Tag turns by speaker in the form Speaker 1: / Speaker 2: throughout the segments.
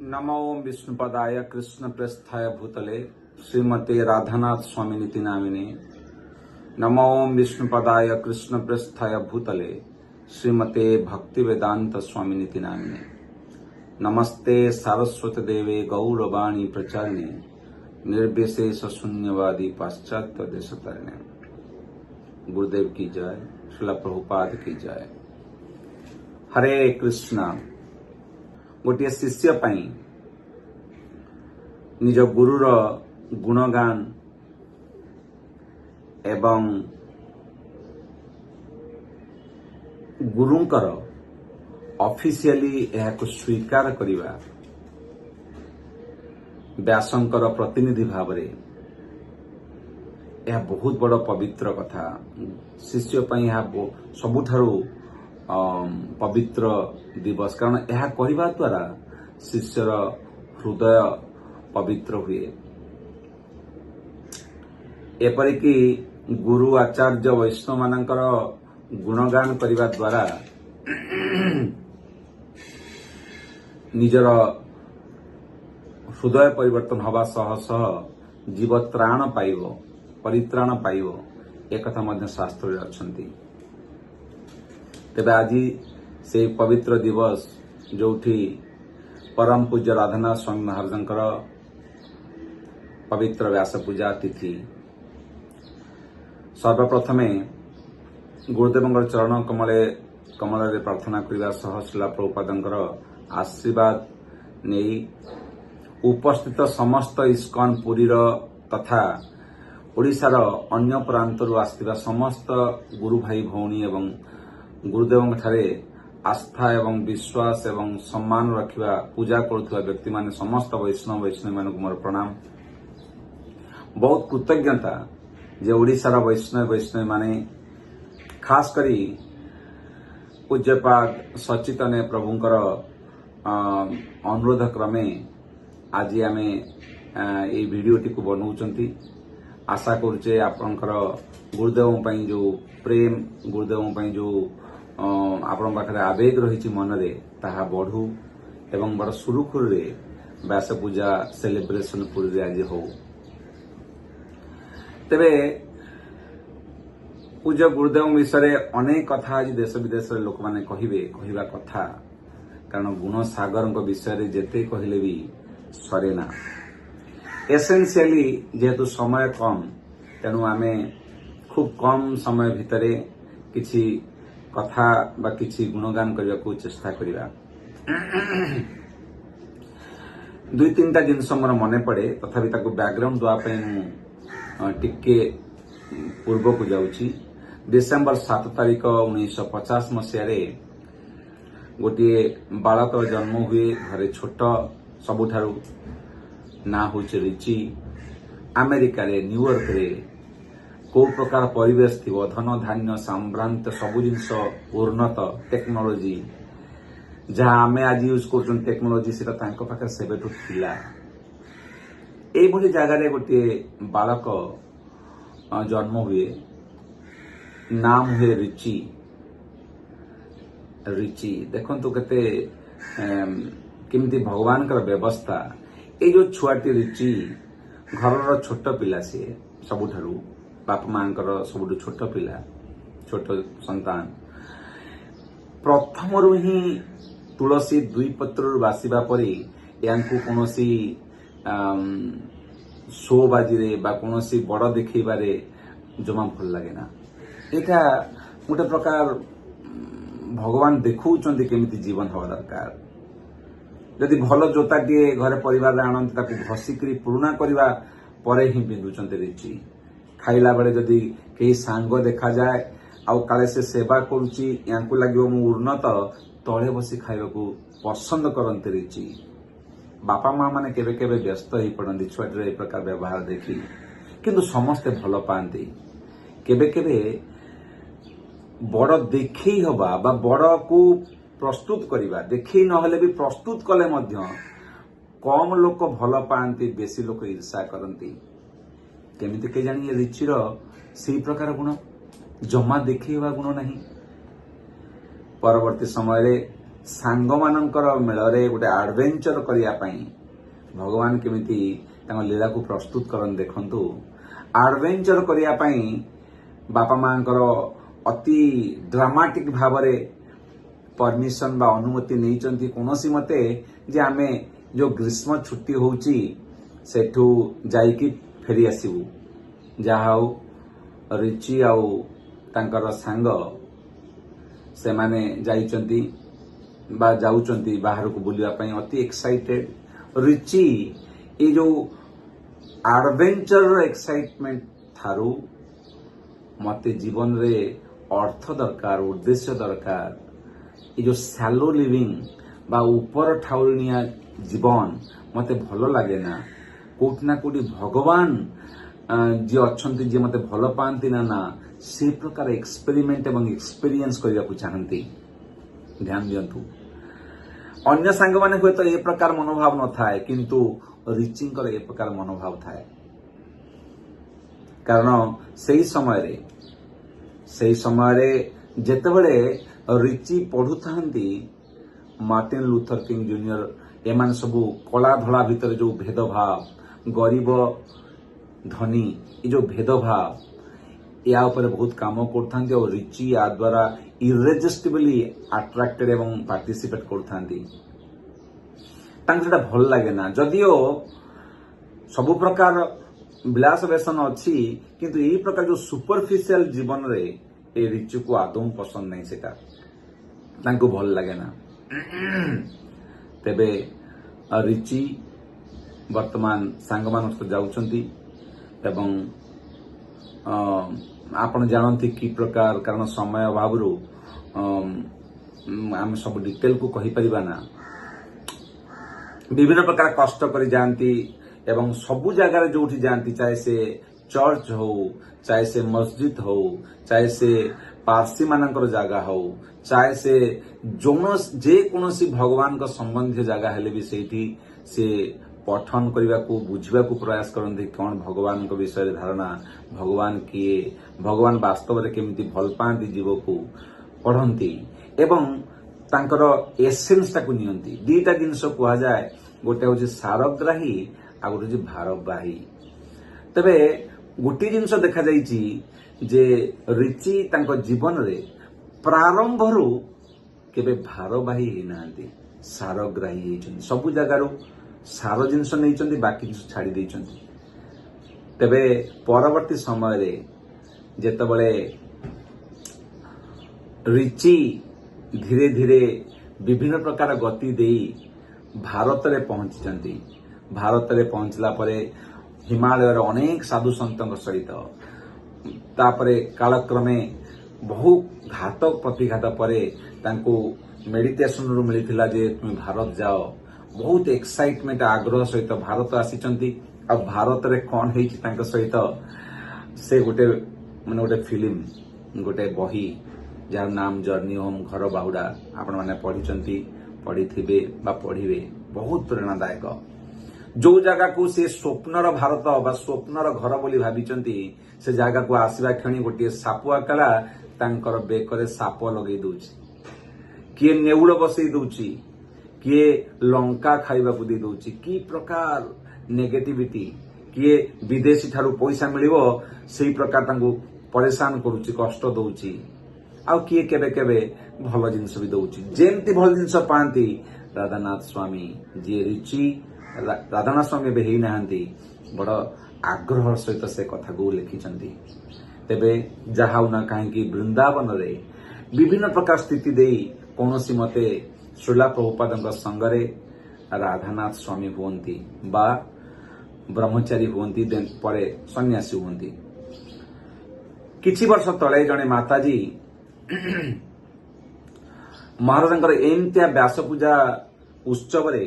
Speaker 1: नमो ओम विष्णुपदाय कृष्ण प्रस्थाय भूतले श्रीमते राधानाथ स्वामी नीति नामिने। नमो ओम विष्णुपदाय कृष्ण प्रस्थाय भूतले श्रीमते भक्ति वेदांत स्वामी नीति नामिने। नमस्ते सारस्वत देवे गौरवाणी प्रचारिणे निर्विशेष शून्यवादी पाश्चात्य देशतरणे। गुरुदेव की जय, श्रील प्रभुपाद की जय। हरे कृष्ण। गोटे शिष्य पाई निज गुरुर गुणगान एवं गुरुंकर ऑफिशियली यह स्वीकार करिवा व्यासंकर प्रतिनिधि भाव रे यह बहुत बड़ पवित्र कथा। शिष्य पाई यह सबुठारु पवित्र दिवस, कारण यह करने द्वारा शिष्यर हृदय पवित्र हुए। एपरिकी गुरु आचार्य वैष्णव मानकर गुणगान करने द्वारा निजर हृदय परिवर्तन हवा सह सह जीव त्राण पाइब, परित्राण पाइब, एक कथा मध्य शास्त्र अच्छी। तेबे आज से पवित्र दिवस जोठी परम पूज्य राधानाथ स्वामी महाराजंकर पवित्र व्यास पूजा तिथि। सर्वप्रथमे गुरुदेवंकर चरण कमल प्रार्थना करने सह श्रील प्रभुपादंकर आशीर्वाद नहीं उपस्थित समस्त इस्कन पुरीर तथा ओडिशार अन्य प्रांतरू आसथिबा समस्त गुरु भाई भौणी एवं गुरुदेव ठारे आस्था एवं विश्वास एवं सम्मान रखिबा पूजा करुवा व्यक्ति माने समस्त वैष्णव मानक मोर प्रणाम। बहुत कृतज्ञता जे ओडिशार वैष्णव माने खास करी पूज्यपाद सचितने प्रभुंकर अनुरोध क्रमे आज आमे ए भिडियोटी को बनाउचंती। आशा करुचे आपनकर गुरुदेव पई जो प्रेम, गुरुदेव पई जो आपण पाखरे आवेग रही मनरे ताहा बढ़ू एवं बड़ सुरुखुरु रे व्यास पूजा सेलिब्रेशन पुरी आज हो। तेबे पूज्य गुरुदेव विषय अनेक कथा आज देश विदेश लोक माने कहवा कथा, कारण गुण सागर विषय जेते कहले भी सरे ना। एसेंशियली जेहेतु समय कम, तेणु आमे खूब कम समय भितरे किछि कथा बा किछि गुणगान करने को चेष्टा करिबा। दुई तीनटा जिनस मोर मने पड़े, तथापि ताको बैकग्राउंड दवा पे टिके पूर्व को जाउछि। डिसेंबर 7 तारिख 1950 मसीह रे गोटे बालक जन्म हुए घरे छोट, सबुठारु ना होचे रिची। अमेरिका रे न्यूयॉर्क रे को प्रकार परिवेश थी, धन धान्य साम्रांत सबु जिनस उन्नत टेक्नोलोजी जहाँ आम आज यूज कर टेक्नोलोजी से पाखे सेबेठू थिला। एभली जगार गोटे बालक जन्म हुए, नाम हुए रिची। रिची देखंतु केते केमती भगवान कर व्यवस्था। ए जो छुआटी रिची घर छोट पिला, सी सबुठारु बाप मांकर सबुठु छोट पिला, छोट संतान। प्रथम ही तुलसी दुई पत्र बासिबा परी यांकु कोनोसी शो बाजी बा कोनोसी बड़ देखैबारे जमा भल लागे ना। एटा गोटे प्रकार भगवान देखौचंदी केमिति जीवन हवा दरकार। यदि भल जोताटीए घरे परिवार आणंती ताकू घसीकरी पुराणा करबा परे ही पिंधुचंती रिची। खाइला बेले जदि कई सांग देखा जाए आउ काले से सेवा करुची, यांकु लागियो मु उन्नत, तळे बसी खाइबाकू पसंद करंती रिची। बापा माँ माने केबे केबे व्यस्त ही पड़ती छुआटीर ए प्रकार व्यवहार देखी, किंतु समस्ते भल पाती। केबे केबे बड़ देखई हवा बा बड़ को प्रस्तुत करिबा, देखई नहले भी प्रस्तुत कले मध्य कम लोक भल पाती, बेसी लोक ईर्षा करती। केमिति के जानी ये रिचीर से प्रकार गुण जमा देखा गुण नहीं। परवर्ती समय ସାଙ୍ଗମାନଙ୍କର ମେଳରେ ଗୋଟେ ଆଡଭେଞ୍ଚର କରିବା ପାଇଁ ଭଗବାନ କେମିତି ତାଙ୍କ ଲୀଳାକୁ ପ୍ରସ୍ତୁତ କରନ୍ତି ଦେଖନ୍ତୁ। ଆଡଭେଞ୍ଚର କରିବା ପାଇଁ ବାପା ମାଙ୍କର ଅତି ଡ୍ରାମାଟିକ ଭାବରେ परमिशन बा अनुमति नहीं कौनसी मते जे आमे जो ग्रीष्म छुट्टी होउची सेठू जाइकी फेरी आसीबू जाहाउ रिची आउ तांकर सांग से माने जाइचंती बा जाउचंती बाहर को बुलिया पई अति एक्साइटेड। रिची ये जो एडवेंचर एक्साइटमेंट थारू मते जीवन रे अर्थ दरकार उद्देश्य दरकार। ये जो सैलो लिविंग बा ऊपर ठाउरिया जीवन मते भलो लागे ना कोठी भगवान जी अच्छी जी मते भलो पाती ना ना से प्रकार एक्सपेरिमेंट एवं एक्सपीरियंस करने को चाहती। ध्यान दियंतु अन्य सांग माने हुए तो ये प्रकार मनोभाव न थाए किंतु रिचिंकर ए प्रकार मनोभाव थाए कारण सही समय रे जेतेबेले रिची पढ़ु थांती मार्टिन लूथर किंग जूनियर एमान सबू कला धला भितर जो भेदभाव गरीब धनी ये जो भेदभाव या ऊपर बहुत काम करथांती और रिची या द्वारा इरेजिस्टिबली अट्रैक्टेड एवं पार्टिसिपेट करथांती। तांको सेटा भल लागे ना जदियो सबु प्रकार विलास व्यसन अच्छी किंतु यही प्रकार जो सुपरफिशियल जीवन रे ए रिची को आदौ पसंद नहीं सेटा तांको भल लागे ना। तेबे रिची वर्तमान सांगमान सहित जाउछंती एवं आपण जानती कि प्रकार कारण समय अभाव आम सब डिटेल को कहि परिबा ना विभिन्न प्रकार कष्ट करी जानती एवं सबु जगह जोठी जानती चाहे से चर्च हो चाहे से मस्जिद हो चाहे से पारसी मानकर जगह हो चाहे से जे कोनोसी भगवान का संबंधी जगह हेले भी सेठी से पठन करने को बुझा को प्रयास करते कौन भगवान को विषय धारणा भगवान किए भगवान वास्तव में केमिति भल पाती जीव को पढ़ती एवं तांकर एसेंस टाकू नियंती। दीटा जिनस कह जाए गोटे हूँ सारग्राही आ गोटे हूँ भारग्राही। तबे गोटे जिनस देखा जाइछि जे रिची तांको जीवन रे प्रारंभ रु केबे भारबाही ही नांती सारग्राही होइछन्ति सबु जगारु सार जिनस नहीं बाकी जिनस छाड़ी देइछन्ति। तबे परवर्ती समय रे जेतबळे रिची धीरे धीरे विभिन्न प्रकार गति देई भारत रे पहुंचचन्ति। भारत रे पहुंचला परे हिमालय अनेक साधु संतों सहित तापरे कालक्रमे बहु घातक प्रतिघात परे तांको मेडिटेशन रु मिलिथिला जे तुम भारत जाओ बहुत एक्साइटमेंट आग्रह सहित भारत आसीचंती। आ भारत रे कौन हेछि तांको सहित से गोटे माने गोटे फिल्म गोटे बही जार नाम जर्नी होम घर बाहुडा आपण माने पढिचंती पढिथिबे बा पढिबे बहुत प्रेरणादायक। जो जगह को से स्वप्नर भारत बा स्वप्नर घर बोली भाविचंती से जगह को आसवा क्षणी गोटे सापुआ काला तांकर बेकरे साप लगे दउछि किए नेउल बसई दउछि किए लंका खाइबा को दे दउछि की प्रकार नेगेटिविटी किए विदेशी ठारू पैसा मिलिबो सेही प्रकार तांको परेशान करूछि कष्ट दउछि आ किए केबे केबे भल जिंस भी दउछि जेमती भल जिंस पांती राधानाथ स्वामी जी रिची राधानाथ स्वामी भी ही नाहंती बड़ आग्रह सहित से कथा को लिखिचंती। तेबे जहाउ ना कहीं वृंदावन रे विभिन्न प्रकार स्थिति देई कौनसी मते श्रीला प्रभुपादଙ୍କ संगरे राधानाथ स्वामी हुअंती बा ब्रह्मचारी हुअंती देन परे सन्यासी हुअंती। किछि वर्ष तले जने माताजी महाराजंकर एमतिया व्यास पूजा उत्सव रे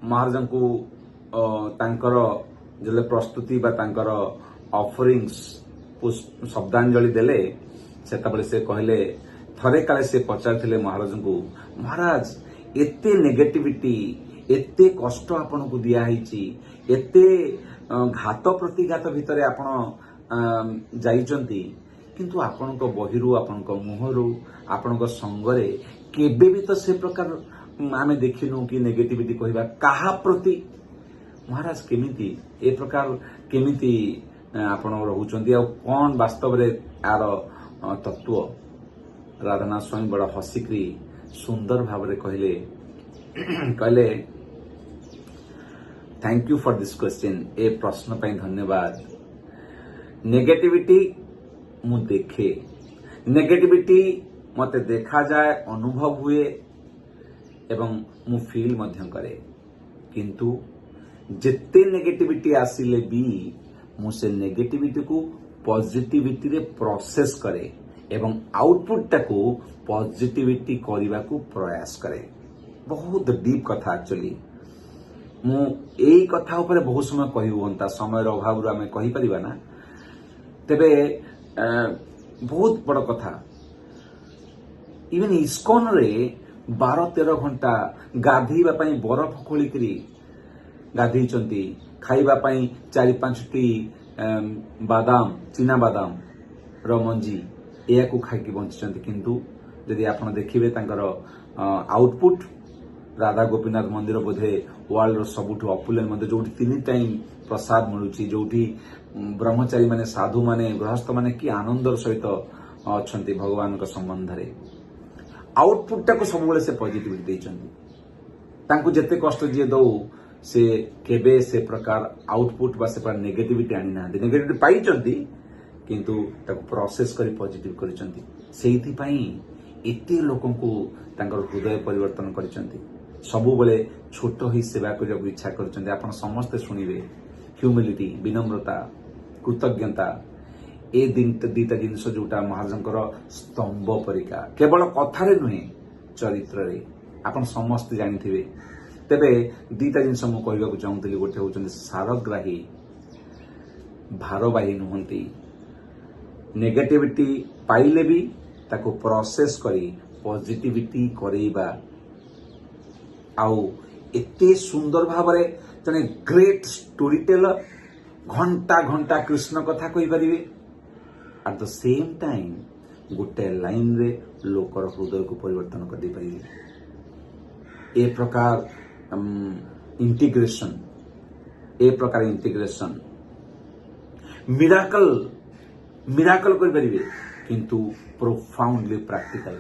Speaker 1: महाराज को तांकर जले प्रस्तुति बा तांकर ऑफरिंग्स शब्दांजलि देले सेताबले से कहले थरे काले से पचारथिले महाराज को महाराज एते नेगेटिविटी एते कष्ट आपन को दिया हिची एते घात प्रतिघात भितरे आपण जाइचंती किंतु आपणक बहिरू आपणक मुहरु आपणक संगरे केबे भी तो से प्रकार आमे देखिनु कि नेगेटिविटी कहबा काहा प्रति महाराज केमिति ए प्रकार केमिति आपण रहउचंती आ कोन वास्तव रे आर तत्व राधानाथ स्वामी बड़ा हसिक्री सुंदर भाव रे कहले कहले thank you for this question ए प्रश्न पे धन्यवाद। नेगेटिविटी मु देखे नेगेटिविटी मते देखा जाए अनुभव हुए एवं मु फील मध्यम करे किंतु जिते नेगेटिविटी आसिले भी मु से नेगेटिविटी को पॉजिटिविटी रे प्रोसेस करे एवं आउटपुट टाको पॉजिटिविटी करने को प्रयास करे। बहुत डीप कथा एक्चुअली मु एई कथा ऊपर बहुत समय कहि होंता समय अभाव आमे कहि परिबा ना तेबे बहुत बड़ कथा इवन इस्कॉन रे 12-13 घंटा गाधीबा पई बरफ खोलिकरी गाधीचंती खाइबा पई 4-5टी बादाम चीना बादाम रो मंजी या को खाइकी बंचिचंती किंतु यदि आपण देखिबे तांकर आउटपुट राधा गोपीनाथ मंदिर बोधे वर्ल्ड रो सबुठु अपुलेन मंदिर जोठी 3 टाइम प्रसाद मिलुची जोठी ब्रह्मचारी माने साधु माने गृहस्थ माने कि आनंदर सहित अछंती भगवान का संबंध रे आउटपुट टाको सब बेले से पॉजिटिविटी देचंती तांको जते कष्ट जे दो से केबे से प्रकार आउटपुट बा से पर नेगेटिविटी आनी ना नेगेटिविटी पाई चंती किंतु ताको प्रोसेस करी पॉजिटिव करिचंती सेहिथि पई एते लोकन को तांकर हृदय परिवर्तन करिचंती सबु बेले छोट ही सेवा करिया इच्छा करिचंती आपण समस्त सुनिबे ह्यूमिलिटी विनम्रता कृतज्ञता ए दिन दीटा जिनस जोटा महाराजंकर स्तंभ परिका केवल कथारे नुहे चरित्र रे आपण समस्त जानिथिबे तेबे दीटा जिनस मु कहबाकू चाहूतली गोटे होचंदी सारग्राही भारवाही नुहंती नेगेटिविटी पाइले भी ताको प्रोसेस करी पॉजिटिविटी करेबा आउ एते सुंदर भावरे जने ग्रेट स्टोरी टेलर घंटा घंटा कृष्ण कथा कहि परिबे एट द सेम टाइम गोटे लाइन रे लोकर हृदय को परिवर्तन कर दे परिबे ए प्रकार इंटीग्रेशन मिराकल कर परिबे किंतु प्रोफाउंडली प्रैक्टिकल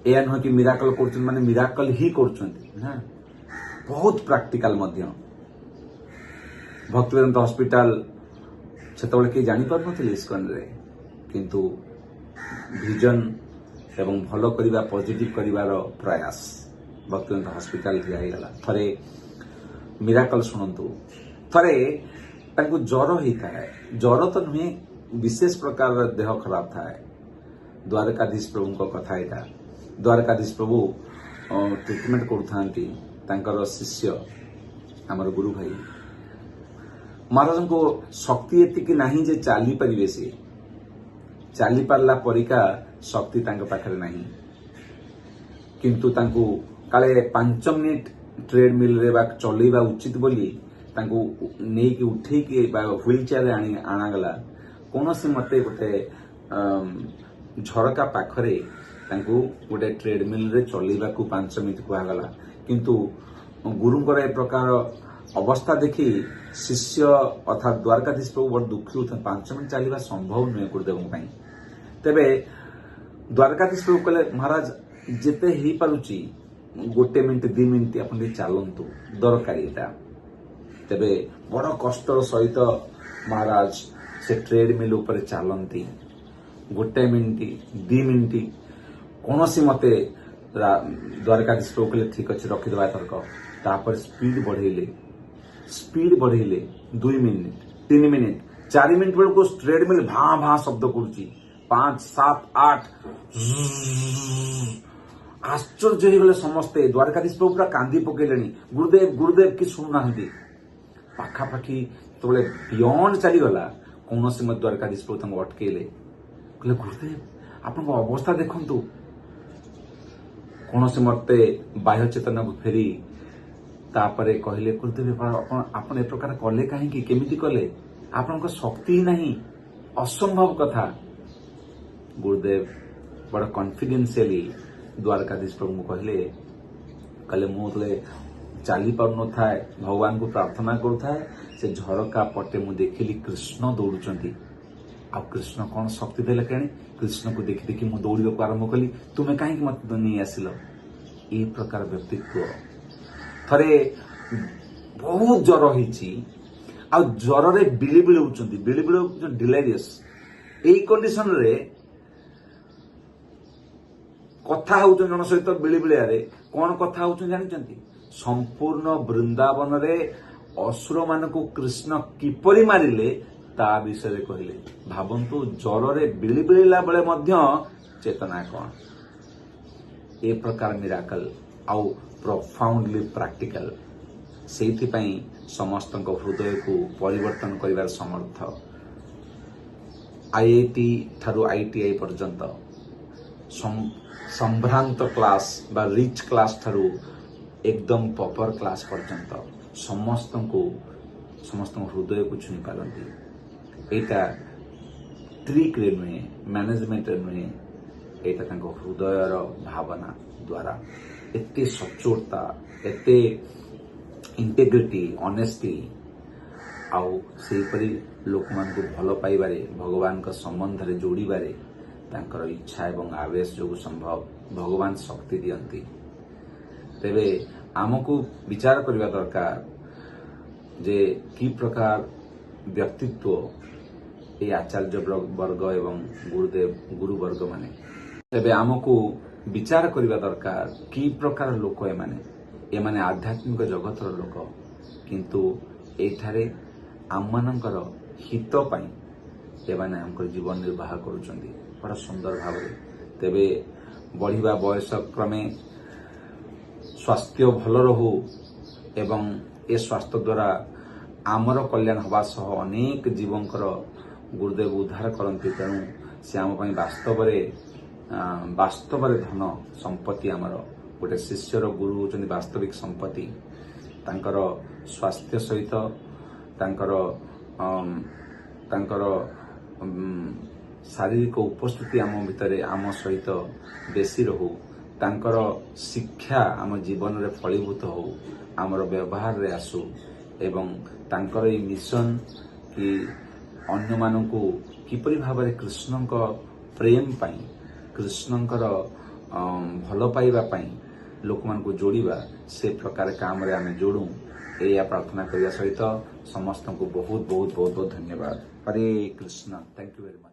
Speaker 1: ए न कि मिराकल करछन माने मिराकल ही करछन ना बहुत प्रैक्टिकल मध्य भक्तिवेदांत हॉस्पिटल सेतबेले के जानि पर नथिले इस्कन रे किंतु विजन एवं भलो करिबा पॉजिटिव करिवार प्रयास भक्तिवेदांत हॉस्पिटल दिया गला थरे मिराकल सुनंतु थरे तांको ज्वर होता है ज्वर तो नुहे विशेष प्रकार देह खराब था द्वारकाधीश प्रभु को कथा एटा द्वारकाधीश प्रभु ट्रीटमेंट करूथांती तांकर शिष्य हमर गुरु भाई महाराज को शक्ति एतिकी नहीं जे चाली परिवे से चाली पारला परिका शक्ति तांको पाखरे नहीं किंतु तांको काले 5 मिनिट ट्रेडमिल रे बा चलेबा उचित बोली तांको नै कि उठे कि बा व्हील चेयर रे आना गला कोनोसी मते गोटे झरका पाखरे तांको गोटे ट्रेडमिल रे चलेबा को 5 मिनिट कुआ गला किंतु गुरुंकर ए प्रकार अवस्था देखी शिष्य अर्थात द्वारकाधीश प्रभु बड़ दुखी होते 5 मिनिट चलवा संभव नुहे गुरुदेव तेबे द्वारकाधीश प्रभु कहले महाराज जेते ही पारुची 1 मिनिट 2 मिनिट अपन चलतु दरकारी तेबे बड़ कष्टर सहित महाराज से ट्रेडमिल ऊपर चलती 1 मिनिट 2 मिनिट कौन सी मते द्वारकाधीश प्रभु कहले ठीक अच्छे रखीदे तर्क तापर स्पीड बढ़ेले 2 मिनिट 3 मिनिट 4 मिनिट बेलू ट्रेडमिल भाँ भाँ शब्द करुच्ची 5 7 8 आश्चर्य हो समस्ते द्वारकाधीश प्रभु पूरा कांदी पकड़े गुरुदेव गुरुदेव कि शुणुना पाखापाखि तो बियंड चलीगला कौन से द्वारकाधीश प्रभु अटकेले कहले गुरुदेव आपण अवस्था देखु कौन से मते बाह्य चेतना को फेरी तापरे कहले गुरुदेव आपण ए प्रकार कले कहीं केमिति कले आपण शक्ति ही नहीं असंभव कथा गुरुदेव बड़ कॉन्फिडेंशियली द्वारकाधीश प्रभु को कहले मुझे चली पार न था भगवान को प्रार्थना करुए से झरका पटे मु देखिली कृष्ण दौड़ुंट आ कृष्ण कौन शक्ति देले कहीं कृष्ण को देखी देखी मु दौड़ा को आरंभ कली तुम्हें कहीं मत नहीं आसिल ये प्रकार व्यक्तित्व थरे बहुत ज्वर होती आ ज्वर बिली बिलौंट डिलेरियस यही कंडीशन रे कथा हो जन सहित बिलिबिलिया कौन कथा हो जानते संपूर्ण वृंदावन रे असुर मान को कृष्ण किपरि मारिले ता विषय कहले भावंतु ज्वर रे बिलिबिला बेले मध्य चेतना कौन ए प्रकार मिराकल आउ प्रोफाउंडली प्रैक्टिकल से समस्त हृदय को परिवर्तन करिवार समर्थ आईआईटी ठारू आईटीआई पर्यंत संभ्रांत क्लास बा रिच क्लास ठारू एकदम पॉपर क्लास पर्यंत समस्त हृदय को छुई पारती एटा ट्रिक रे नुहे मैनेजमेंट रे नुहे एटा हृदयर भावना द्वारा एते सचोटता एते इंटेग्रिटी ऑनेस्टी आउ सेपरी लोक मान को भल पाइबारे भगवान का संबंध रे जोड़ीबारे तांकर इच्छा एवं आवेश जो संभव भगवान शक्ति दियंती तेबे आमको विचार करबा दरकार जे की प्रकार व्यक्तित्व ये आचार्य वर्ग एवं गुरुदेव गुरु वर्ग माने तेबे आमको विचार करबा दरकार की प्रकार लोक एमाने आध्यात्मिक जगतर लोक किंतु एठारे आममानंकर हित पाई एमाने हमकर जीवन निर्वाह करुचंदी बड़ा सुंदर भाव तेबे बढ़िबा बयस क्रमे स्वास्थ्य भल रहू एवं ए स्वास्थ्य द्वारा आमर कल्याण हवा सह अनेक जीवंकर गुरुदेव उद्धार करती तेणु से आम वास्तव धन संपत्ति आमर गोटे शिष्यर गुरु होचंदी वास्तविक संपत्ति तांकर स्वास्थ्य सहित तांकर शारीरिक उपस्थिति आम भितर आम सहित बेसी रहू तांकर शिक्षा आम जीवन रे फलीभूत हो आमर व्यवहार रे आसू एवं तांकर ये मिशन कि अन्य मानकु किपरि भाबरे कृष्णक प्रेम पाई कृष्णकर भल पाइबा पाई लोक मान को जोड़िबा से प्रकार काम रे आमे जोड़ू या प्रार्थना करने सहित समस्त को बहुत बहुत बहुत बहुत धन्यवाद। Hare Krishna. Thank you very much.